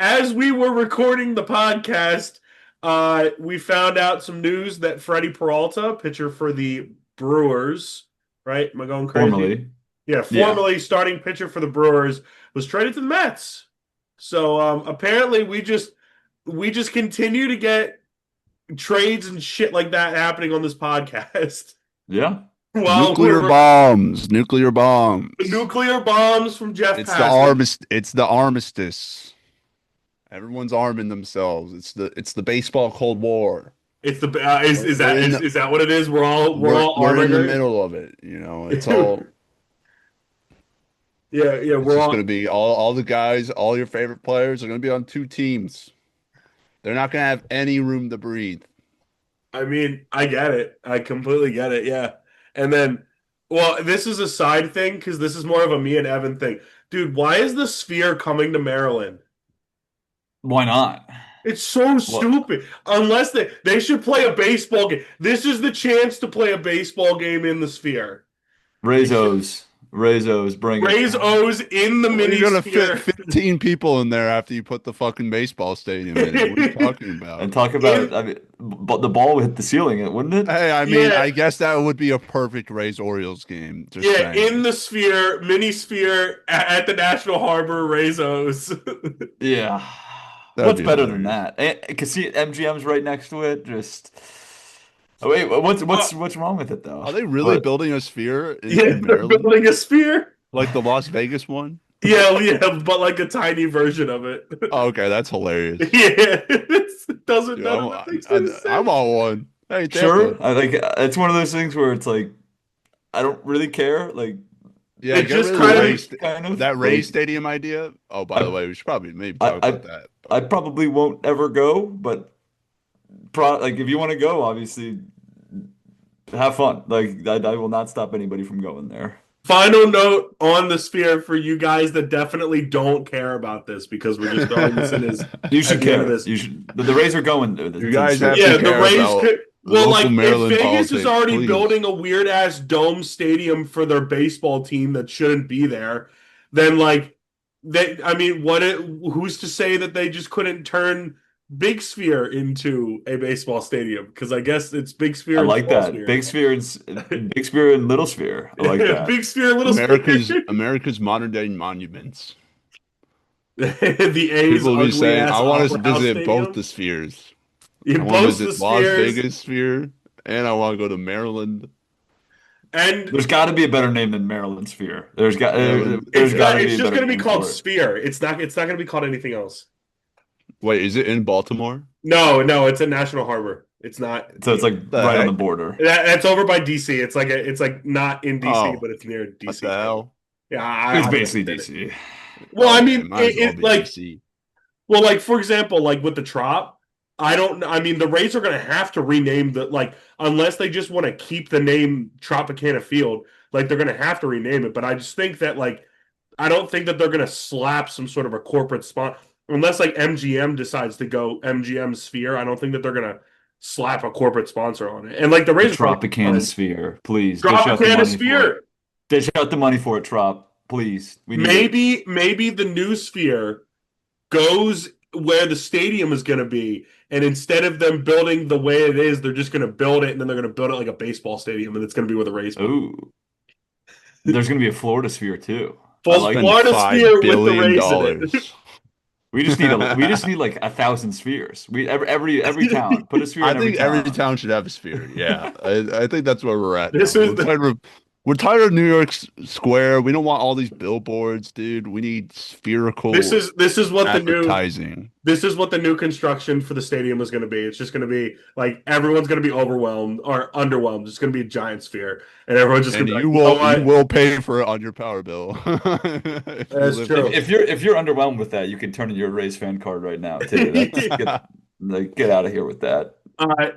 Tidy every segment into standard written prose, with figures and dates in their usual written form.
as we were recording the podcast, we found out some news that Freddie Peralta, pitcher for the Brewers, right? Am I going crazy? Formerly. Yeah, Yeah. formerly starting pitcher for the Brewers, was traded to the Mets. So apparently we just continue to get trades and shit like that happening on this podcast. Yeah. While Nuclear we're bombs, nuclear bombs. nuclear bombs from Jeff It's the Passan. armistice. Everyone's arming themselves. It's the baseball Cold War. It's the is We're that in is, the is that what it is? We're all we're in the arming. middle of it. It's all Yeah, it's we're just all. gonna be all the guys, all your favorite players are gonna be on two teams. They're not gonna have any room to breathe. I mean, I get it. I completely get it. Yeah, and then, well, this is a side thing because this is more of a me and Evan thing, dude. Why is the Sphere coming to Maryland? Why not? It's so What? stupid. Unless they should play a baseball game. This is the chance to play a baseball game in the Sphere. They should Rezos. Rezos, bring it. raise O's in the Well, mini you're gonna fit Sphere. 15 people in there after you put the fucking baseball stadium in it. What are you talking And about? talk about, In I mean, but the ball would hit the ceiling, wouldn't it? Hey, I mean, yeah, I guess that would be a perfect Rays Orioles game. Just yeah, in saying. the Sphere, mini Sphere at the National Harbor, raise O's. Yeah. That'd What's be better than hilarious. that? Cause see, MGM's right next to it. Just oh, wait, what's Uh, what's what's wrong with it though? Are they really What? building a sphere yeah, in they're Maryland? building a Sphere. Like the Las Vegas one? Yeah, yeah, but like a tiny version of it. Oh, okay, that's hilarious. Yeah, it doesn't Dude, none of it makes any I'm sense. on one. Hey, Sure. Tampa. I think it's one of those things where it's like I don't really care. Like Yeah, It get just rid of the kind of cool, Rays. kind of That Rays like Stadium idea. Oh, by the I way, we should probably maybe I talk I, about that. I But probably won't ever go, but like if you want to go, obviously have fun. Like I will not stop anybody from going there. Final note on the Sphere for you guys that definitely don't care about this because we're just throwing this in as You at should the end of care. this. You should. The Rays are going to you the guys have Sphere. to Yeah, the care Rays about could. Well, local like if Maryland Vegas is politics, already please. building a weird ass dome stadium for their baseball team that shouldn't be there, then like I mean, who's to say that they just couldn't turn Big Sphere into a baseball stadium? Because I guess it's Big I Sphere and like Small that. Sphere. Big Sphere and Little Sphere. I like that. Big Sphere, Little America's Sphere. America's modern day monuments. The A's People will be ugly saying, ass I want to Opera House visit both Stadium. the spheres. I It want to boasts the visit Las spheres, Vegas sphere, and I want to go to Maryland. and There's got to be a better name than Maryland Sphere. Maryland. There's it's got not. to be It's a just better going to be name called for it. Sphere. It's not. It's not going to be called anything else. Wait, is it in Baltimore? No, no, it's a National Harbor. It's not. So it's like The right on the heck? border. That's over by DC. It's like not in DC, Oh, but it's near what the DC kind of. hell? Yeah, It's I don't basically understand it. DC. Well, I Okay, mean, might as well be like, DC. well, like for example, like with the Trop, I don't. I mean, the Rays are going to have to rename the like unless they just want to keep the name Tropicana Field. Like they're going to have to rename it. But I just think that like I don't think that they're going to slap some sort of a corporate spot unless like MGM decides to go MGM Sphere. I don't think that they're going to slap a corporate sponsor on it. And like the The Rays are probably Tropicana fine. Sphere. Please dish out the Tropicana money for it. Sphere. Dish out the money for it, Trop. Please. We need it. Maybe the new Sphere goes where the stadium is going to be, and instead of them building the way it is, they're just going to build it, and then they're going to build it like a baseball stadium, and it's going to be where the Rays play. Ooh. There's gonna be a Florida Sphere too. I Full like Spend that. Florida $5 Sphere with the billion Rays in it. dollars. We just need like 1,000 spheres. We every town put a sphere I in every think every town. town should have a sphere. Yeah, I think that's where we're at now. This is the We're tired of New York Square. We don't want all these billboards, dude. We need this spherical is this is what the new advertising. this is what the new construction for the stadium is going to be. It's just going to be like everyone's going to be overwhelmed or underwhelmed. It's going to be a giant sphere, and everyone's just going And to be like, you you know will you what? will pay for it on your power bill if you That's live true. close. If you're underwhelmed with that, you can turn in your Rays fan card right now too. That's get out of here with that.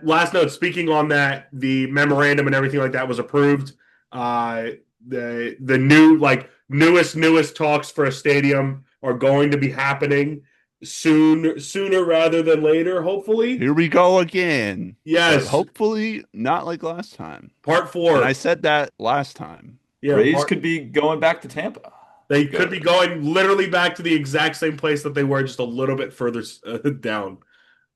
Last note, speaking on that, the memorandum and everything like that was approved. Uh, the new like newest talks for a stadium are going to be happening sooner rather than later, hopefully. Here we go again. But Yes, hopefully not like last time. part And I four. said that last time. Yeah, Rays could be going back to Tampa. They could Got be it. going literally back to the exact same place that they were, just a little bit further down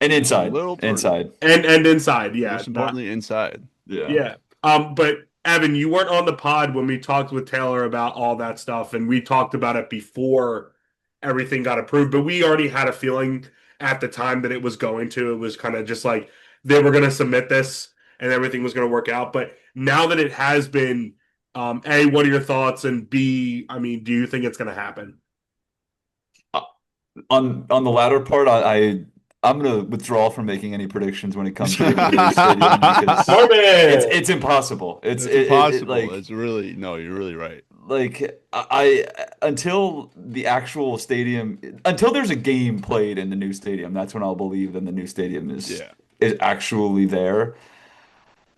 And Just a inside, little further. inside. and inside. Yeah, Most not importantly, inside. Yeah. yeah. But Evan, you weren't on the pod when we talked with Taylor about all that stuff, and we talked about it before everything got approved. But we already had a feeling at the time that it was going to. It was kind of just like they were going to submit this, and everything was going to work out. But now that it has been, A, what are your thoughts? And B, I mean, do you think it's going to happen? Uh, on the latter part, I'm gonna withdraw from making any predictions when it comes to the Rays Stadium because Marvin! it's impossible. It's impossible. Like It's really no, you're really right. until the actual stadium, until there's a game played in the new stadium, that's when I'll believe that the new stadium Yeah. is actually there.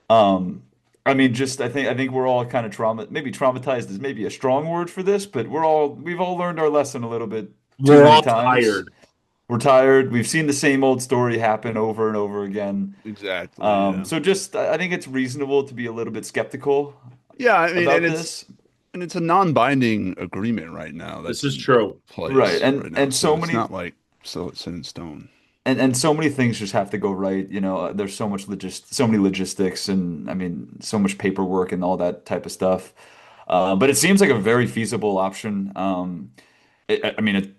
Um, I mean, just I think we're all kind of maybe traumatized is maybe a strong word for this, but we've all learned our lesson a little bit too We're many all times. tired. We're tired. We've seen the same old story happen over and over again. Exactly. Yeah. So just I think it's reasonable to be a little bit skeptical Yeah, I mean, about this. and it's a non-binding agreement right now This that's is in true. Right. place right now. And So so it's many not like so it's set in stone. and so many things just have to go right. There's so many logistics and I mean so much paperwork and all that type of stuff. But it seems like a very feasible option. I mean, it,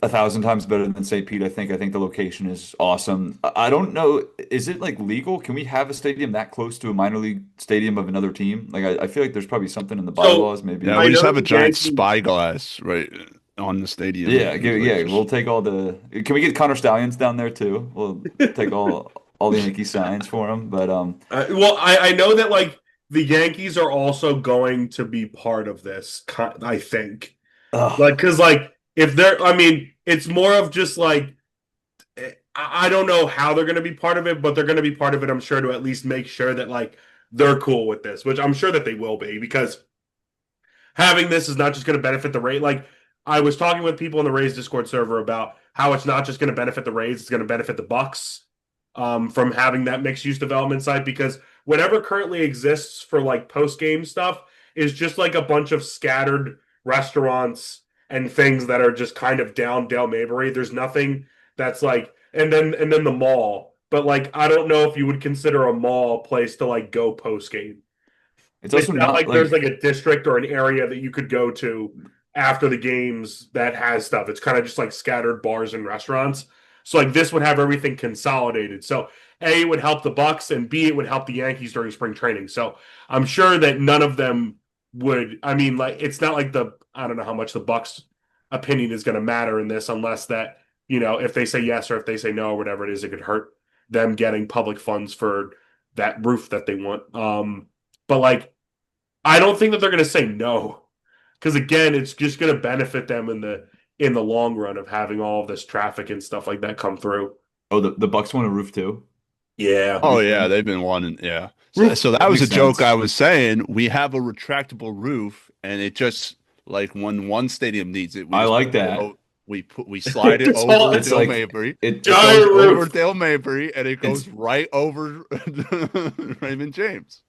1,000 times better than St. Pete. I think the location is awesome. I don't know. Is it like legal? Can we have a stadium that close to a minor league stadium of another team? Like I feel like there's probably something in the So bylaws. Yeah, Maybe. I we just know have a the giant Yankees. spyglass right on the stadium, Yeah, and like yeah. just We'll take all the. Can we get Connor Stallions down there too? We'll take all the Yankee signs for him. But Well, I know that like the Yankees are also going to be part of this. I think ugh, like because like if they're, I mean, it's more of just like I don't know how they're going to be part of it, but they're going to be part of it. I'm sure to at least make sure that like they're cool with this, which I'm sure that they will be because having this is not just going to benefit the Rays. Like I was talking with people in the Rays Discord server about how it's not just going to benefit the Rays; it's going to benefit the Bucks from having that mixed use development site because whatever currently exists for like post game stuff is just like a bunch of scattered restaurants and things that are just kind of down Dale Mabry. There's nothing that's like, and then the mall. But like, I don't know if you would consider a mall a place to like go post game. it's It's also not not like there's like like a district or an area that you could go to after the games that has stuff. It's kind of just like scattered bars and restaurants. So like this would have everything consolidated. So A, it would help the Bucks, and B, it would help the Yankees during spring training. So I'm sure that none of them would. I mean, like it's not like I don't know how much the Bucks opinion is going to matter in this, unless that if they say yes or if they say no or whatever it is, it could hurt them getting public funds for that roof that they want. But like I don't think that they're going to say no because again, it's just going to benefit them in the long run of having all of this traffic and stuff like that come through. oh the Bucks want a roof too. Yeah, oh Roof yeah, line. they've been wanting yeah. roof. So that That was a makes joke I sense. was saying. We have a retractable roof, and it just like when one stadium needs it, we I just like that. we slide it It's all over It's Dale like Mabry. It goes giant over roof, Dale Mabry, and it it's goes right over Raymond James,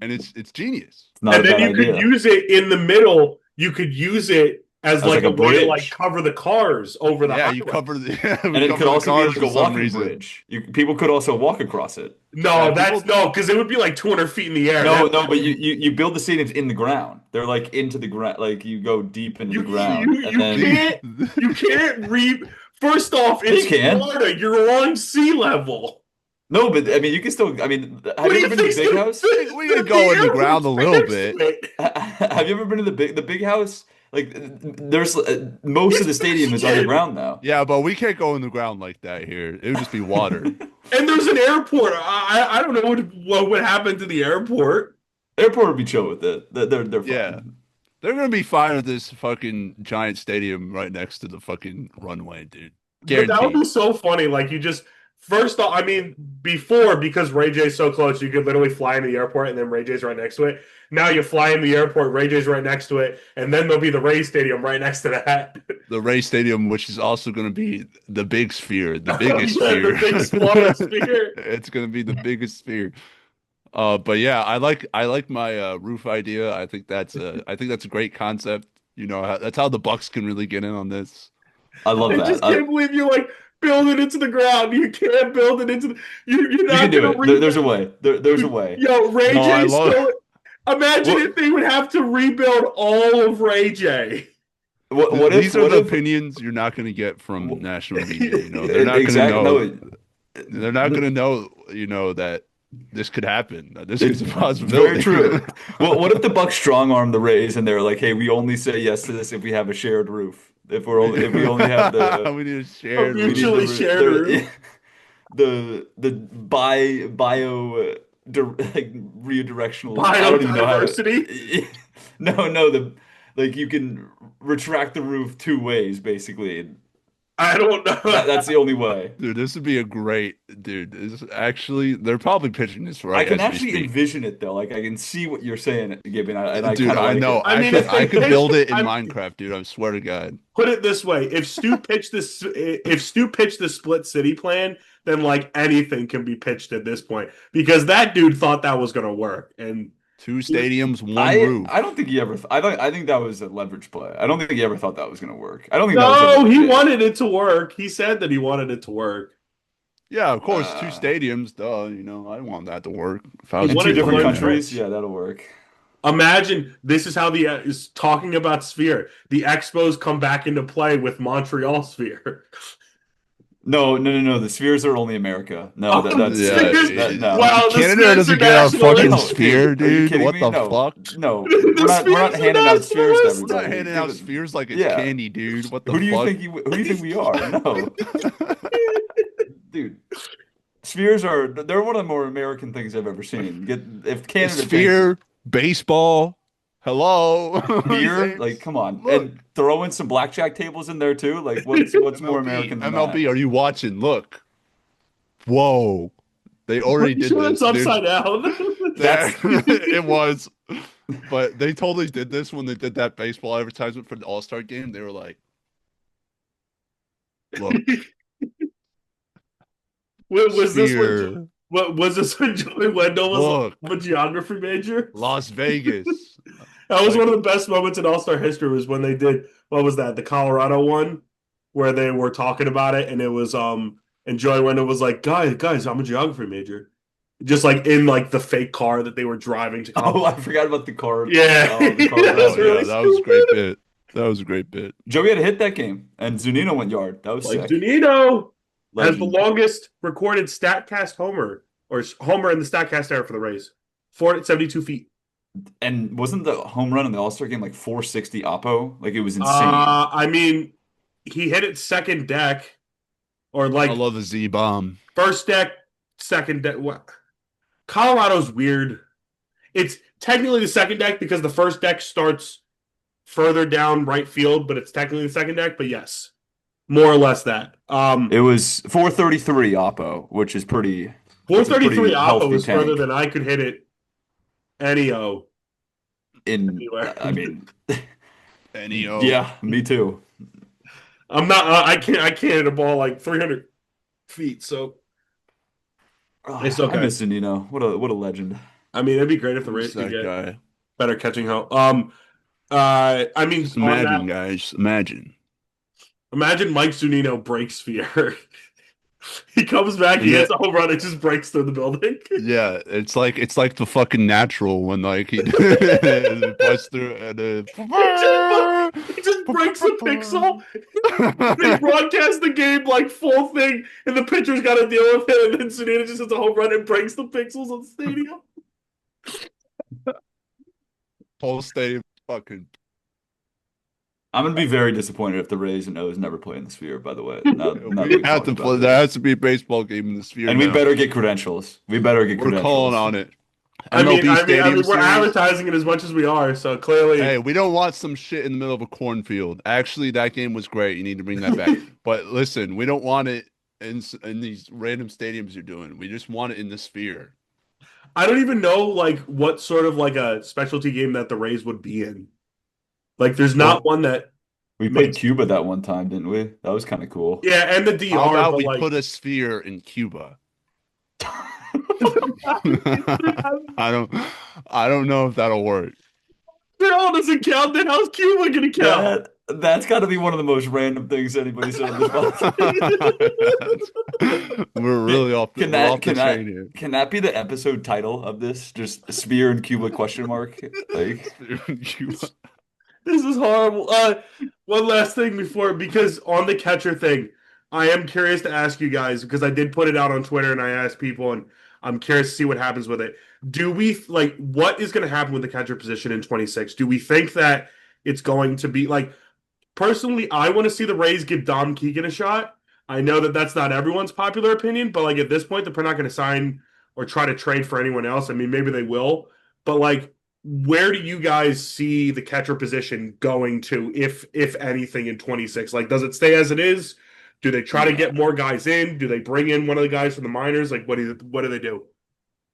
and it's genius. it's not a and then bad you could idea. use it in the middle. You could use it as As like like a a way to like bridge. cover the cars over the Yeah, you highway. cover the yeah, we And it could cover the also be cars like for a some walking reason. bridge. People could also walk across it. Yeah, No, that's people. no, because it would be like 200 feet in the air. No, That no, but you build the stadiums in the ground. They're like into the ground, like you go deep into the you ground, you and you then can't you can't re. First off, yeah, you it's can. Florida. You're on sea level. No, but I mean, you can still. I mean, have What you do ever you been to the think? big house? We can The go in the ground airport's a right little next to bit. it. Have you ever been to the big house? Like, there's most of It's the stadium is Michigan, underground now. Yeah, but we can't go in the ground like that here. It would just be water. and there's an airport. I don't know what would happen to the airport, Airport would be chill with it. They're Yeah. fine. They're gonna be fine with this fucking giant stadium right next to the fucking runway, dude. but that would Guaranteed. be so funny. Like you just first off, I mean, before because Ray J's so close, you could literally fly in the airport and then Ray J's right next to it. Now you fly in the airport, Ray J's right next to it, and then there'll be the Ray Stadium right next to that. The Ray Stadium, which is also gonna be the big sphere, the Oh, biggest yeah, the sphere. big Florida sphere. It's gonna be the biggest sphere. But yeah, I like my roof idea. I think that's a great concept. That's how the Bucks can really get in on this. I love I that. just can't believe you like build it into the ground. You can't build it into the. You're You not can do gonna it. rebuild. There's a way. There's a way. Yo, Ray No, I J love. still. Imagine What if they would have to rebuild all of Ray J. what if These are the if opinions you're not going to get from wh- national media. They're not going to exactly know. no. They're not going to know. That this could happen. That this is a It's very possibility. true. Well, what if the Bucks strong arm the Rays and they're like, "Hey, we only say yes to this if we have a shared roof. If we only have the We need a A shared we need mutually roof. shared roof. the bio like redirectional. I don't even know how Biodiversity. to. No, like you can retract the roof two ways basically. I don't know. That's the only way. Dude, this would be a great dude. This actually, they're probably pitching this I right can as we actually speak. envision it though. Like I can see what you're saying, Gibbon, and I Dude, kind of I like know. it. I mean, could, if they I could pitch, build it in I'm, Minecraft, dude. I swear to God. put it this way: if Stu pitched the split city plan, then like anything can be pitched at this point because that dude thought that was gonna work, and 2 stadiums, 1 I roof. I don't think he ever. I think that was a leverage play. I don't think he ever thought that was going to work. I don't think that was ever no, he legit. wanted it to work. He said that he wanted it to work. Yeah, of course, 2 Uh, stadiums. Duh, I want that to work. If I He was in a two wanted team to different learn president. countries, French. yeah, that'll work. Imagine this is how the is talking about Sphere. The Expos come back into play with Montreal Sphere. No. The spheres are only America. No, Oh, Yeah, Spheres. no. Wow, the Canada Spheres doesn't get a fucking internationalists. No, sphere, are you dude. kidding What me? the No, fuck? no. The We're not Spheres handing out spheres to internationalists. We're not everybody. handing out spheres like it's Yeah. candy, dude. What the Who do you fuck? who do you think we are? No, dude. Spheres they're one of the more American things I've ever seen. If Canada thinks Sphere, baseball. Hello. beer, like come on, Look, and throw in some blackjack tables in there too. Like what's more MLB, American than MLB, that? are you watching? Look. Whoa. They already Pretty did sure that's this. upside down. That's It was. But they totally did this when they did that baseball advertisement for the All-Star game. They were like, look, Was this sphere, what was this when Joey Wendell was look, a geography major? Las Vegas. That was Like, one of the best moments in All Star history. Was when they did what was that? The Colorado one, where they were talking about it, and it was and Joey Wendell was like, guys, I'm a geography major," just like in like the fake car that they were driving to oh, college. I forgot about the card. Yeah, Oh, the card. That's oh, really yeah, that was a great stupid. bit. That was a great bit. Joey had a hit that game, and Zunino went yard. That was Like sick. Zunino has the Legend. longest recorded Statcast homer or homer in the Statcast era for the Rays, 472 feet. And wasn't the home run in the All-Star game like 460 oppo? Like it was insane. I mean, he hit it second deck or I like love the Z bomb. first deck, second deck. What? Colorado's weird. It's technically the second deck because the first deck starts further down right field, but it's technically the second deck. But yes, more or less that. It was 433 oppo, which is pretty. That's a 433 pretty Oppo healthy is further tank. than I could hit it any O In anywhere. I mean, NEO. yeah, me too. I'm not. I can't hit a ball like 300 feet. So it's I okay. miss Zunino. What a legend. I mean, it'd be great if the Who's Rays could that get guy? better catching help. I mean, Just on imagine, that, guys. Imagine. imagine Mike Zunino breaks fear. He comes back, he Yeah. hits a home run, it just breaks through the building. Yeah, it's like the fucking natural when like he busts through and He just breaks the pixel. They broadcast the game like full thing, and the pitcher's got to deal with it, and then Zunino just hits a home run and breaks the pixels on the stadium. whole stadium fucking. I'm gonna be very disappointed if the Rays and O's never play in the Sphere. By the way, now that We we have talked to about play. this. There has to be a baseball game in the Sphere. And we now. better get credentials. We better get We're credentials. calling on it. I mean, MLB Stadium we're Series. advertising it as much as we are, so clearly. Hey, we don't want some shit in the middle of a cornfield. Actually, that game was great. You need to bring that back. But listen, we don't want it in these random stadiums you're doing. We just want it in the Sphere. I don't even know like what sort of like a specialty game that the Rays would be in. Like, there's not one that. We played Cuba that one time, didn't we? That was kind of cool. Yeah, and the DR. How about but we like, put a Sphere in Cuba? I don't know if that'll work. Darrell doesn't count. Then how's Cuba gonna count? That's got to be one of the most random things anybody said on this podcast. We're really off the Can we're that off the can train that here. can that be the episode title of this? Just Spear and Cuba question mark? Like, This is horrible. One last thing before, because on the catcher thing, I am curious to ask you guys because I did put it out on Twitter and I asked people, and I'm curious to see what happens with it. Do we like what is going to happen with the catcher position in 26? Do we think that it's going to be like personally? I want to see the Rays give Dom Keegan a shot. I know that that's not everyone's popular opinion, but like at this point, they're not going to sign or try to trade for anyone else. I mean, maybe they will, but like where do you guys see the catcher position going to, if anything, in 26? Like, does it stay as it is? Do they try to get more guys in? Do they bring in one of the guys from the minors? Like, what do they do?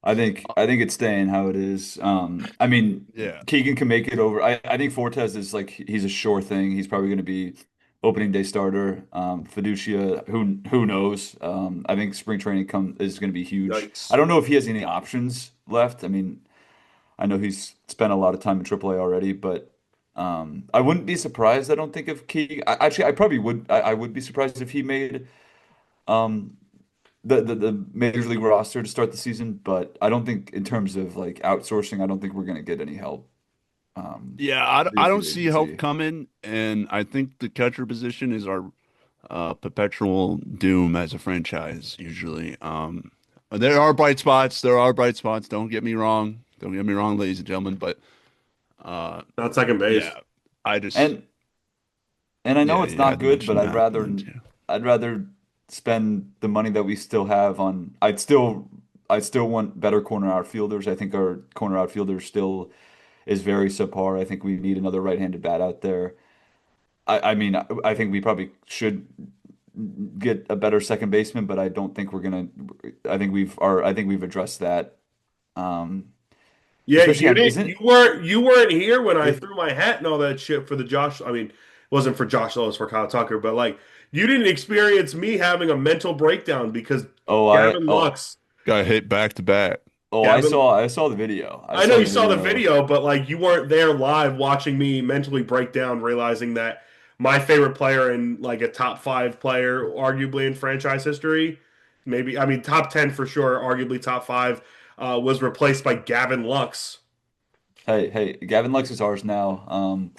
I think it's staying how it is. I mean, Yeah. Keegan can make it over. I think Fortes is like he's a sure thing. He's probably going to be opening day starter. Fiducia, who knows? I think spring training come is going to be huge. I Yikes! don't know if he has any options left. I mean, I know he's spent a lot of time in AAA already, but I wouldn't be surprised. I don't think if Keegan. Actually, I probably would. I would be surprised if he made um the major league roster to start the season, but I don't think in terms of like outsourcing, I don't think we're gonna get any help Yeah, via I don't free see help agency. coming, and I think the catcher position is our perpetual doom as a franchise, usually. There are bright spots. There are bright spots. Don't get me wrong. Don't get me wrong, ladies and gentlemen. But Not second base. yeah, I just And and I know yeah, it's you had not to good, but mention that. And, yeah. I'd rather spend the money that we still have on I'd still want better corner outfielders. I think our corner outfielder still is very subpar. I think we need another right-handed bat out there. I mean, I think we probably should get a better second baseman, but I don't think we're gonna. I think we've addressed that. Um, Yeah, especially you on didn't. isn't You weren't here when I is threw my hat and all that shit for the Josh. I mean, it wasn't for Josh Lowe, it was for Kyle Tucker. But like, you didn't experience me having a mental breakdown because oh I Gavin oh Lux, Got hit back to back. oh Gavin. I saw the video. I I know saw you the saw the video. video, but like, you weren't there live watching me mentally break down, realizing that my favorite player and like a top five player, arguably in franchise history, maybe I mean top 10 for sure, arguably top five, was replaced by Gavin Lux. Hey, Gavin Lux is ours now.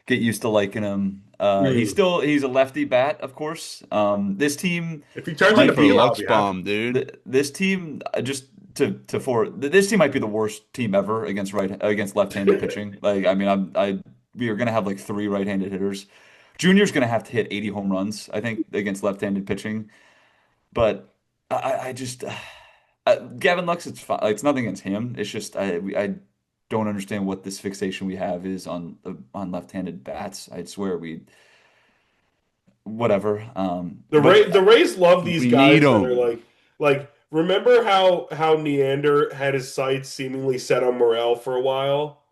Get used to liking him. Hmm. He's a lefty bat, of course. This team If he turns Wait into might for the Beal, be I'll Lux be happy. bomb, dude. this team just to for this team might be the worst team ever against left-handed pitching. Like I mean, we are gonna have like three right-handed hitters. Junior's gonna have to hit 80 home runs, I think, against left-handed pitching. But I just Gavin Lux, it's fine. It's nothing against him. It's just I don't understand what this fixation we have is on left-handed bats. I swear we whatever. The Rays love these We need guys that are them. like remember how Neander had his sights seemingly set on Morel for a while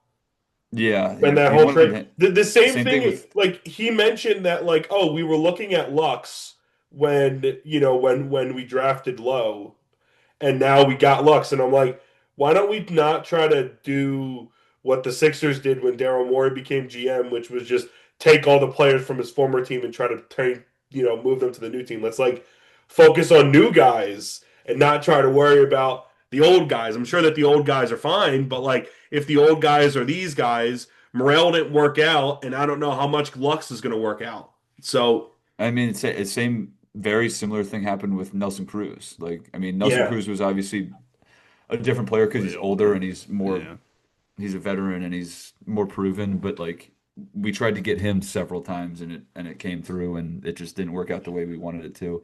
Yeah, when that he whole wanted trade, the same same thing thing, with like he mentioned that like, oh, we were looking at Lux when when we drafted low, and now we got Lux, and I'm like, why don't we not try to do what the Sixers did when Daryl Morey became GM, which was just take all the players from his former team and try to turn, move them to the new team. Let's like focus on new guys and not try to worry about the old guys. I'm sure that the old guys are fine, but like if the old guys are these guys, Morel didn't work out, and I don't know how much Lux is going to work out. So I mean, it's same very similar thing happened with Nelson Cruz. Like, I mean, Nelson yeah, Cruz was obviously a different player because Way he's older older. and Yeah. he's a veteran and he's more proven, but like we tried to get him several times and it came through and it just didn't work out the way we wanted it to.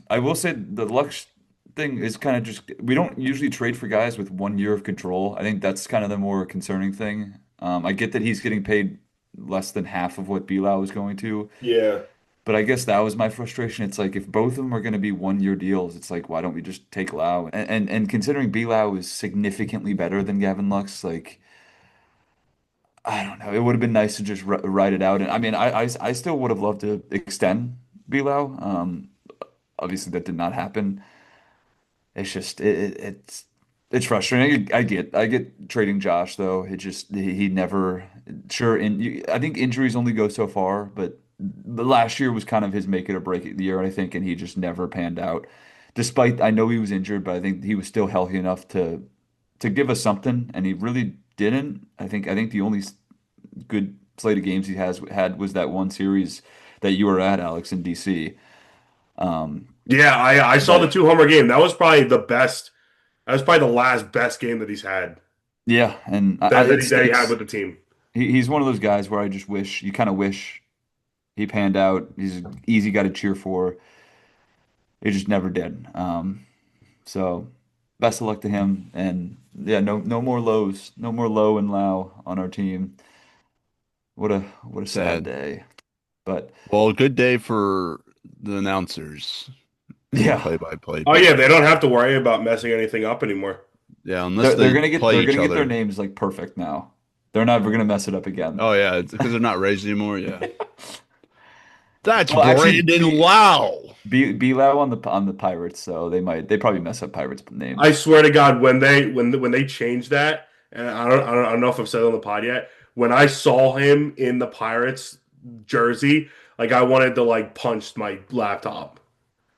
I will say the Lux thing is kind of just we don't usually trade for guys with 1 year of control. I think that's kind of the more concerning thing. I get that he's getting paid less than half of what Bilal was going to, yeah. but I guess that was my frustration. It's like if both of them are going to be 1 year deals, it's like why don't we just take Lau? And considering Bilal is significantly better than Gavin Lux, like I don't know, it would have been nice to just r ride it out. And I mean, I still would have loved to extend Bilal. Obviously that did not happen. It's just it's It's frustrating. I get trading Josh though. It just he never sure. And I think injuries only go so far, but the last year was kind of his make it or break it year, I think, and he just never panned out. Despite I know he was injured, but I think he was still healthy enough to give us something, and he really didn't. I think the only good slate of games he has had was that one series that you were at, Alex, in DC. Um, Yeah, I saw the but two homer game. That was probably the best. That was probably the last best game that he's had yeah, and that it he had stinks. with the team. He's one of those guys where I just wish you kind of wish he panned out. He's an easy guy to cheer for. He just never did. So best of luck to him. And yeah, no more lows, no more low and low on our team. What a sad Sad. day. But Well, good day for the announcers and the yeah, play-by-play Oh yeah, people. they don't have to worry about messing anything up anymore. Yeah, unless they're they gonna get play they're each gonna get their other. names like perfect now. They're never gonna mess it up again. Oh yeah, it's because they're not Rays anymore. Yeah, that's Well, actually, Brandon Lau. be low on the Pirates, so they probably mess up Pirates I names. swear to God, when they changed that, and I don't know if I've said it on the pod yet. When I saw him in the Pirates jersey, like I wanted to like punch my laptop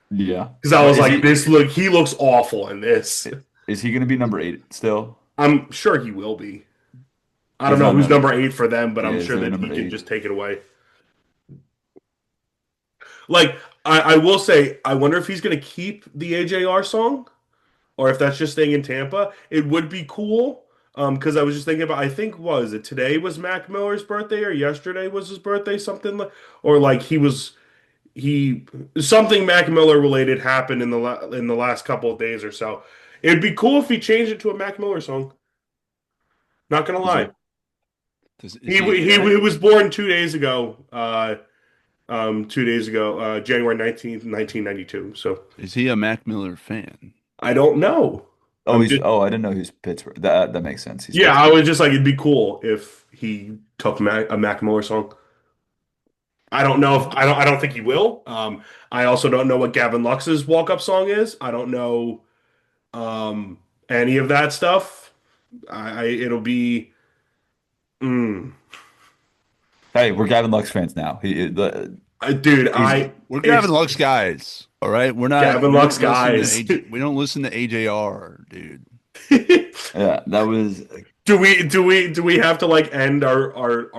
Yeah, because I but was like, he looks awful in this. is he gonna be number 8 still? I'm sure he will be. I don't He's know not who's number. number 8 for them, but Yeah, I'm is sure there a that he number can 8? just take it away. Like I will say, I wonder if he's going to keep the AJR song or if that's just staying in Tampa. It would be cool. Because I was just thinking about, I think was it today was Mac Miller's birthday or yesterday was his birthday, something like, or like he something Mac Miller related happened in the last couple of days or so. It'd be cool if he changed it to a Mac Miller song. Not gonna Is lie, there? Is he a he fan? was born 2 days ago. 2 days ago, January 19th, 1992. So Is he a Mac Miller fan? I don't know. Oh, I'm just I didn't know he's Pittsburgh. That makes sense. He's yeah, I Pittsburgh. was just like it'd be cool if he took a Mac Miller song. I don't know if I don't think he will. I also don't know what Gavin Lux's walk up song is. I don't know um, any of that stuff. It'll be mm, Hey, we're Gavin Lux fans now. dude. He's We're Gavin It's Lux guys. All right, Gavin we Lux don't listen to guys. AJ. We don't listen to AJR, dude. yeah. That was Do we have to like end our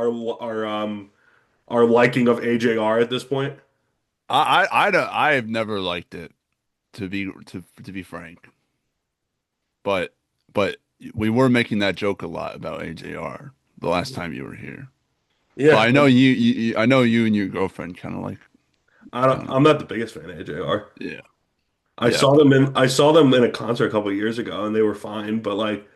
liking of AJR at this point? I have never liked it to be frank, but but we were making that joke a lot about AJR the last time you were here. But Yeah, I know I know you and your girlfriend kind of like kind of I'm not the biggest fan of AJR. yeah yeah I saw them in a concert a couple of years ago and they were fine, but like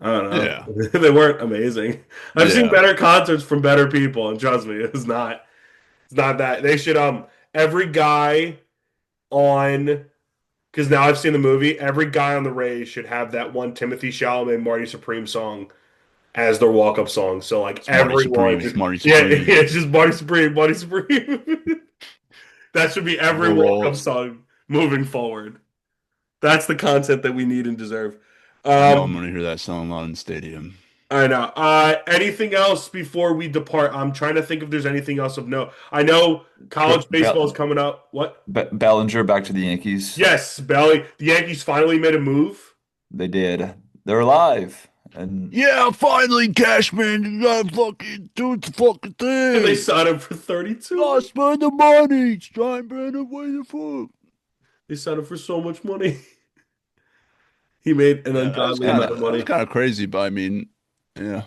I don't yeah know. They weren't amazing. I've seen yeah. better concerts from better people, and trust me, it's not that. They should every guy on because now I've seen the movie, every guy on the Rays should have that one Timothy Chalamet Marty Supreme song as their walk-up song. So like It's Marty Supreme. everyone It's should, Marty yeah, Supreme. it's just Marty Supreme, Marty Supreme. That should be every We'll walk-up roll. song moving forward. That's the content that we need and deserve. I know I'm Um, gonna hear that song a lot in stadium. I know. Anything else before we depart? I'm trying to think if there's anything else of note. I know college baseball is coming up. What? Bellinger back to the Yankees. Yes, Belly. The Yankees finally made a move. They did. They're alive, and Yeah, finally, Cashman, you gotta fucking do the fucking And they thing. signed him for 32. Gotta spend the money. Steinbrenner, what the fuck? They signed him for so much money. He made an Yeah, ungodly amount of that was money. kind of crazy, but I mean, yeah,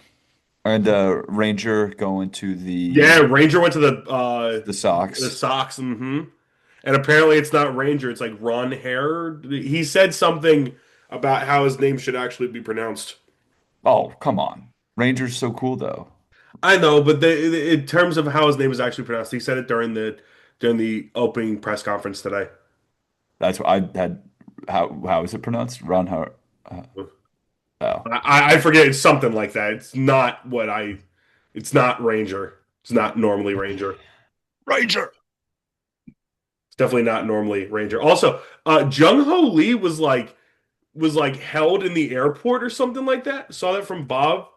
Ranger going to Yeah, Ranger went to the the Sox. Sox. And apparently it's not Ranger, it's like Ron Hare. He said something about how his name should actually be pronounced. Oh, come on. Ranger's so cool though. I know, but in terms of how his name is actually pronounced, he said it during the opening press conference today. That's what I had. How is it pronounced? Ron Har. Uh, oh, I forget it's something like that. It's not what I. It's not Ranger. It's not normally Ranger. Ranger. It's definitely not normally Ranger. Also, Jung Ho Lee was like was like held in the airport or something like that. Saw that from Bob,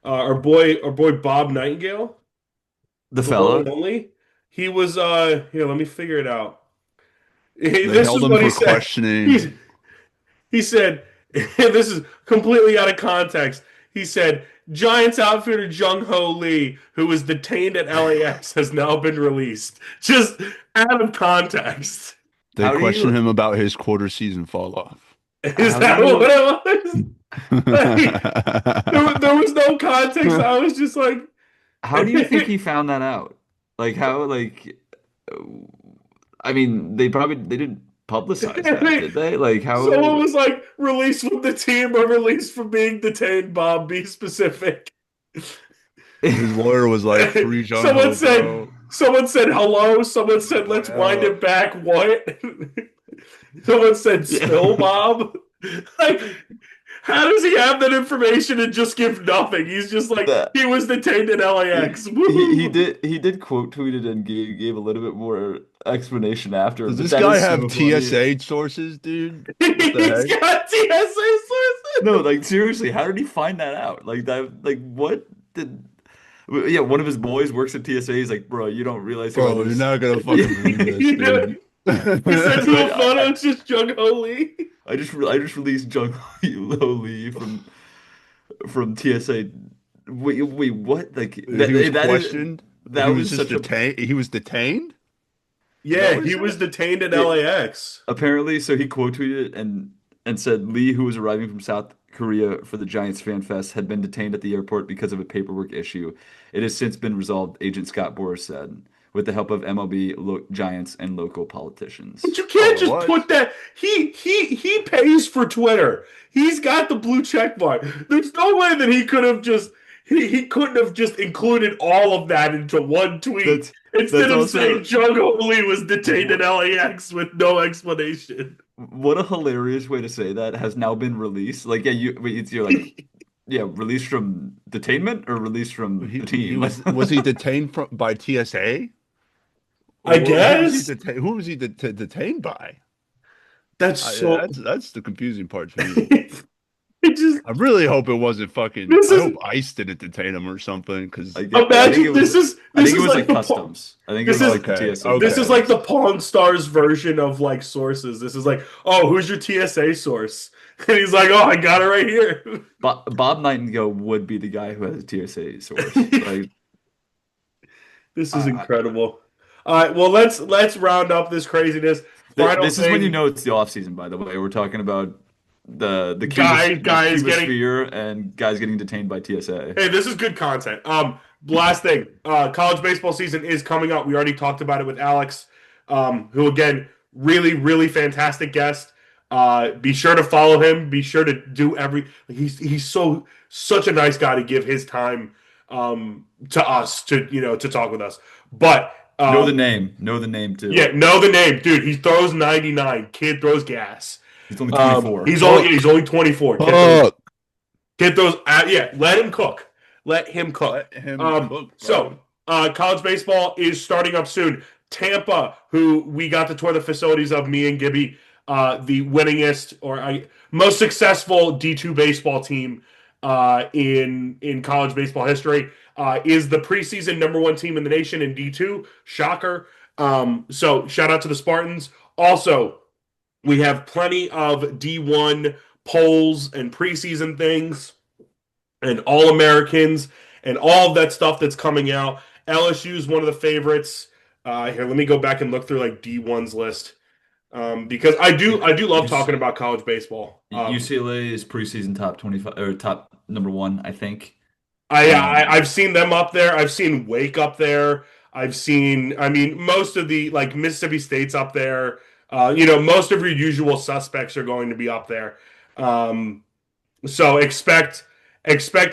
our boy Bob Nightingale, The the one fella. and only. He was here. Let me figure it out. They This held is him what he for said. He's, questioning. he said, this is completely out of context. He said, Giants outfielder Jung Ho Lee, who was detained at LAX, has now been released. Just out of context. They How do questioned you him about his quarter season fall off. Is how do that what you it was? Like, there was no context. I was just like, how do you think he found that out? Like how like I mean, they didn't publicize that, did they? Like someone how was like, released from the team or released from being detained, Bob, be specific. His lawyer was like, "Free Jung Someone Ho, said, bro." someone said hello. Someone said, Going let's wind out. it back. What? Someone said, spill, Yeah. Bob. Like, how does he have that information and just give nothing? He's just like, That he was detained in LAX. he Woo! did quote tweeted and gave a little bit more explanation after, Does but this that guy is have so funny. TSA sources, dude? What the He's heck? got TSA No, sources. like seriously, how did he find that out? Like that, like what did? Yeah, one of his boys works at TSA. He's like, bro, you don't realize who Bro, you're others. not gonna fucking believe this, You know, dude. he sent you a I, photo. I, It's just Jung Ho Lee. I just released Jung Ho Lee from TSA. Wait, what? Like He was that is questioned. that He was was just such a detained. He was detained? Is that Yeah, what he he was said? detained at it, LAX. apparently. So he quote tweeted and said Lee, who was arriving from South Korea for the Giants Fan Fest, had been detained at the airport because of a paperwork issue. It has since been resolved, Agent Scott Boras said, with the help of MLB, Giants, and local But politicians. you can't Oh, just what? put that. He pays for Twitter. He's got the blue check mark. There's no way that he could have just he couldn't have just included all of that into one tweet That's instead that's of saying also Jung Ho Lee was detained what, in LAX with no explanation. what a hilarious way to say that has now been released. Like, yeah, you're like, yeah, released from detainment or released from the He team. was he detained by TSA? I Or who was he guess detained? Who was he detained by? that's so. That's the confusing part to me. it just I really hope it wasn't fucking. this I is hope ICE didn't detain him or something. Because I think it imagine was this is like like the customs. I think it this was is like the okay, TSA this is okay. like customs. the Pawn Stars version of like sources. This is like, oh, who's your TSA source? And he's like, oh, I got it right here. Bob Nightingale would be the guy who has a TSA source. Like, This is I, incredible. All right, well let's round up this craziness. Final this is when you thing, know it's the off season. By the way, we're talking about the guys Cuba getting. sphere and guys getting detained by TSA. Hey, this is good content. Last thing, college baseball season is coming up. We already talked about it with Alex, who again, really fantastic guest. Be sure to follow him. Be sure to do he's such a nice guy to give his time to us to talk with us. But Know the name too. yeah, know the name, dude. He throws 99. Kid throws gas. He's only 24. He's only 24. Fuck. Kid throws yeah. Let him cook. Let him cook. Let him cook, So bro. college baseball is starting up soon. Tampa, who we got to tour the facilities of, me and Gibby, the winningest most successful D2 baseball team in college baseball history, is the preseason #1 team in the nation in D2. Shocker. So shout out to the Spartans. Also, we have plenty of D1 polls and preseason things and All Americans and all of that stuff that's coming out. LSU is one of the favorites. Here, let me go back and look through like D1's list, because I do love talking about college baseball. UCLA is preseason top 25 or top #1, I think. I've seen them up there. I've seen Wake up there. I mean, most of the like Mississippi State's up there. Most of your usual suspects are going to be up there. So expect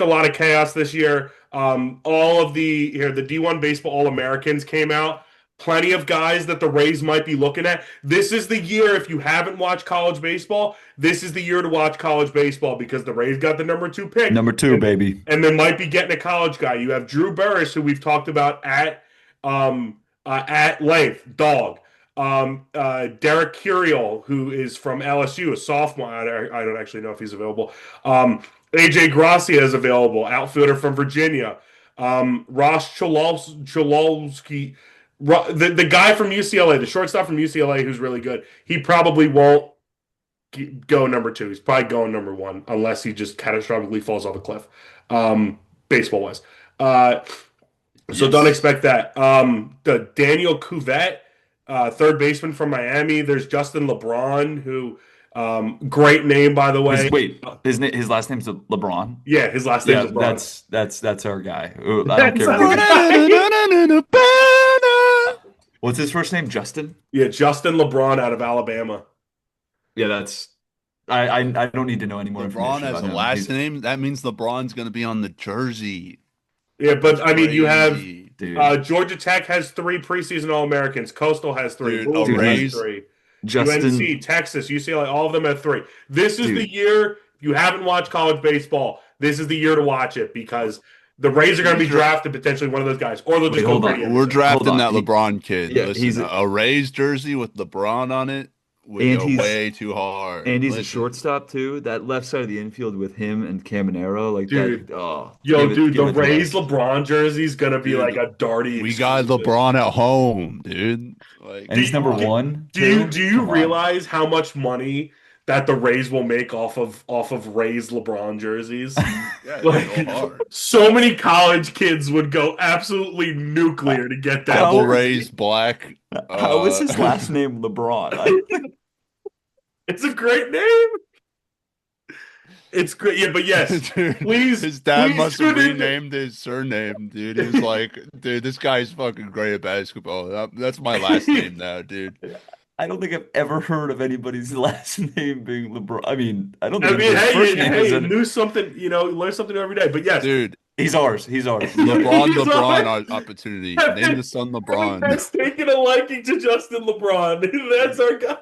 a lot of chaos this year. All of the D1 baseball All Americans came out. Plenty of guys that the Rays might be looking at. This is the year, if you haven't watched college baseball, this is the year to watch college baseball because the Rays got the #2 pick. #2, baby. And they might be getting a college guy. You have Drew Burris, who we've talked about at length, dog. Derek Curiel, who is from LSU, a sophomore. I don't actually know if he's available. AJ Gracia is available, outfielder from Virginia. Ross Cholowski, the guy from UCLA, the shortstop from UCLA, who's really good. He probably won't go number two. He's probably going number one unless he just catastrophically falls off a cliff, baseball wise. So don't Yes. expect that. The Daniel Cuvette, third baseman from Miami. There's Justin LeBron, who great name by the way. His last name's LeBron. Yeah, his last Yeah, name's LeBron. that's our guy. I don't That's care our what guy. what's his first name? Justin? Yeah, Justin LeBron out of Alabama. Yeah, that's I don't need to know any more LeBron information as about a him. last name. That means LeBron's going to be on the jersey. Yeah, but That's I mean, you have crazy. Dude, Georgia Tech has 3 preseason All-Americans. Coastal has 3. Dude, Louisville has Rays- 3. Justin, UNC, Texas, UCLA, all of them have 3. This is Dude. the year. If you haven't watched college baseball, this is the year to watch it because the Rays are going to be drafted potentially one of those guys, or they'll just go hold on. Brady We're Anderson. drafting Hold that on. LeBron kid. Yeah, Listen, he's a Rays jersey with LeBron on it would And go he's- way too hard. and he's a Listen. shortstop too. That left side of the infield with him and Caminero, like Dude. that. Oh, Yo, give dude, the it to Rays us. LeBron jersey is going to be Dude, like a darty. We got exclusive. LeBron at home, dude. Like, And he's number one. Do too? you Come on. realize how much money that the Rays will make off of Rays LeBron jerseys? yeah, Like- go hard. So many college kids would go absolutely nuclear to get that. Double How- Rays black. How is his last name LeBron? It's a great name. It's great. Yeah, but yes. Dude, Please- his dad please must have tune in. renamed his surname, dude. He was like, dude, this guy's fucking great at basketball. That's my last name now, dude. I don't think I've ever heard of anybody's last name being LeBron. I mean, I don't I think mean, his first name is you knew something, learn something new every day. But yes, Dude, He's ours. He's ours. LeBron opportunity. Name the son LeBron. That's taking a liking to Justin LeBron. That's our guy.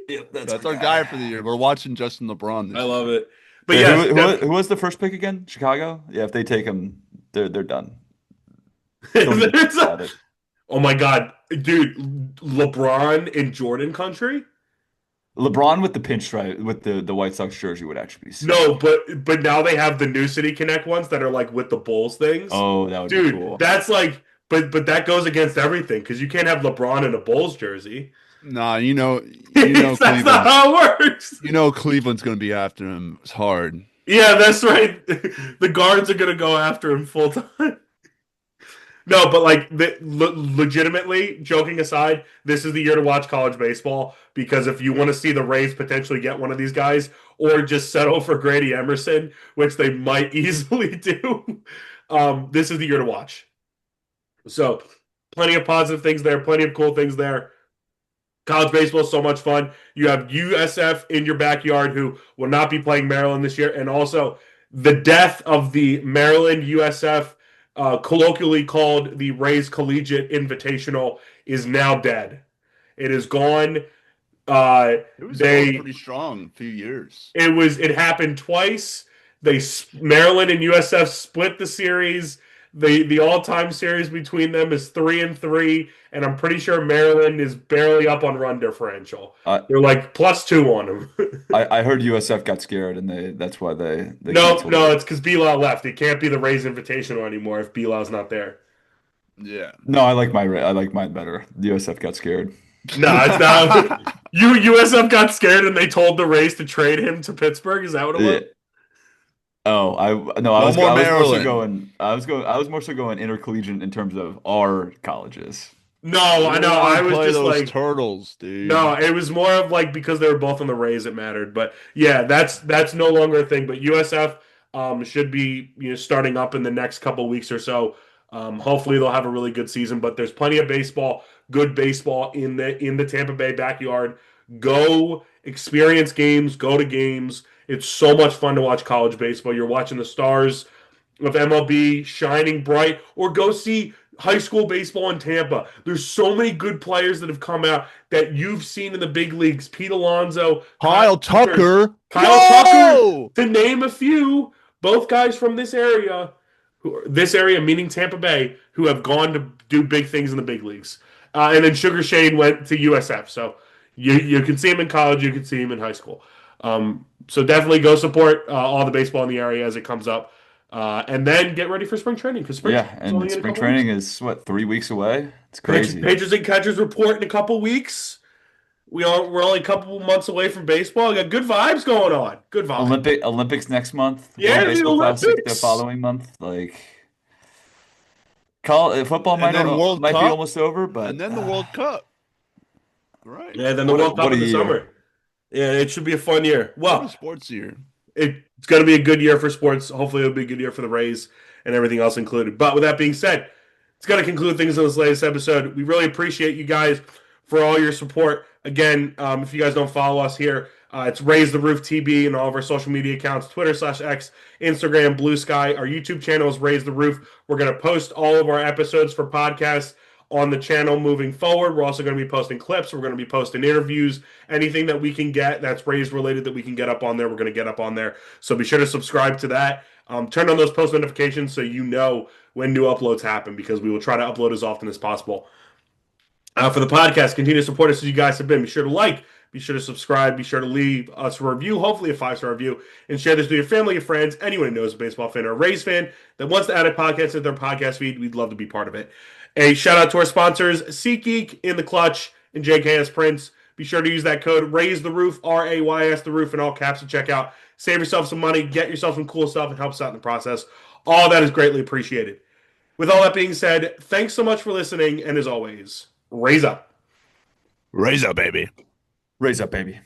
Yep, That's our guy for the year. We're watching Justin LeBron. I love it. But Yeah, yes, who was the first pick again? Chicago? Yeah, if they take him, they're done. there's oh my God, dude, LeBron in Jordan country? LeBron with the pinstripe with the White Sox jersey would actually be sick. No, but now they have the New City Connect ones that are like with the Bulls things. Oh, that would dude, be cool. that's like, but that goes against everything because you can't have LeBron in a Bulls jersey. Nah, you know That's not Cleveland. how it works. You know Cleveland's gonna be after him. It's hard. Yeah, that's right. The guards are gonna go after him full time. No, but like legitimately, joking aside, this is the year to watch college baseball because if you want to see the Rays potentially get one of these guys or just settle for Grady Emerson, which they might easily do, this is the year to watch. So, plenty of positive things there, plenty of cool things there. College baseball is so much fun. You have USF in your backyard who will not be playing Maryland this year, and also the death of the Maryland USF. Colloquially called the Rays Collegiate Invitational, is now dead. It is gone. It was They- pretty strong a few years. It happened twice. Maryland and USF split the series. The all-time series between them is 3-3, and I'm pretty sure Maryland is barely up on run differential. They're like +2 on them. I heard USF got scared and that's why they No, canceled it. it's because Bilal left. It can't be the Rays Invitational anymore if Bilal's not there. Yeah. No, I like mine better. The USF got scared. No, it's not. USF got scared and they told the Rays to trade him to Pittsburgh. Is that what it was? Yeah. Oh, I more was more so Maryland. going. I was more so going intercollegiate in terms of our colleges. No, I know. I was Play just those like, turtles, dude. no, it was more of like because they were both on the Rays, it mattered. But yeah, that's no longer a thing. But USF should be starting up in the next couple of weeks or so. Hopefully they'll have a really good season. But there's plenty of baseball, good baseball in the Tampa Bay backyard. Go experience games. Go to games. It's so much fun to watch college baseball. You're watching the stars of MLB shining bright, or go see high school baseball in Tampa. There's so many good players that have come out that you've seen in the big leagues. Pete Alonso, Kyle Tucker. Kyle Tucker. to name a few. Both guys from this area, meaning Tampa Bay, who have gone to do big things in the big leagues. And then Sugar Shane went to USF. So you can see him in college, you can see him in high school. So definitely go support all the baseball in the area as it comes up. And then get ready for spring training because spring Yeah, training is and only in a spring couple weeks. training is what, 3 weeks away? It's crazy. Pitchers and catchers report in a couple weeks. We're only a couple months away from baseball. We got good vibes going on. Good vibes. Olympics next month, World Yeah, the Baseball Classic the Olympics. following month. Like, football And then World might be Cup, almost over, and but then the World Cup. Right. Yeah, then the World Cup what a in the year. summer. Yeah, it should be a fun year. What a Well, sports year. it's going to be a good year for sports. Hopefully, it'll be a good year for the Rays and everything else included. But with that being said, it's going to conclude things on this latest episode. We really appreciate you guys for all your support. Again, if you guys don't follow us here, it's Raise the Roof TB and all of our social media accounts, Twitter/X, Instagram, Blue Sky. Our YouTube channel is Raise the Roof. We're going to post all of our episodes for podcasts on the channel moving forward. We're also going to be posting clips. We're going to be posting interviews. Anything that we can get that's Rays related that we can get up on there, we're going to get up on there. So be sure to subscribe to that. Turn on those post notifications so you know when new uploads happen because we will try to upload as often as possible. For the podcast, continue to support us as you guys have been. Be sure to like, be sure to subscribe, be sure to leave us a review, hopefully a 5-star review, and share this with your family, your friends, anyone who knows a baseball fan or a Rays fan that wants to add a podcast to their podcast feed. We'd love to be part of it. A shout out to our sponsors, SeatGeek, In the Clutch, and JKS Prints. Be sure to use that code Raise the Roof, RAYS the Roof, in all caps at checkout. Save yourself some money, get yourself some cool stuff, and help us out in the process. All that is greatly appreciated. With all that being said, thanks so much for listening, and as always, raise up. Raise up, baby. Raise up, baby.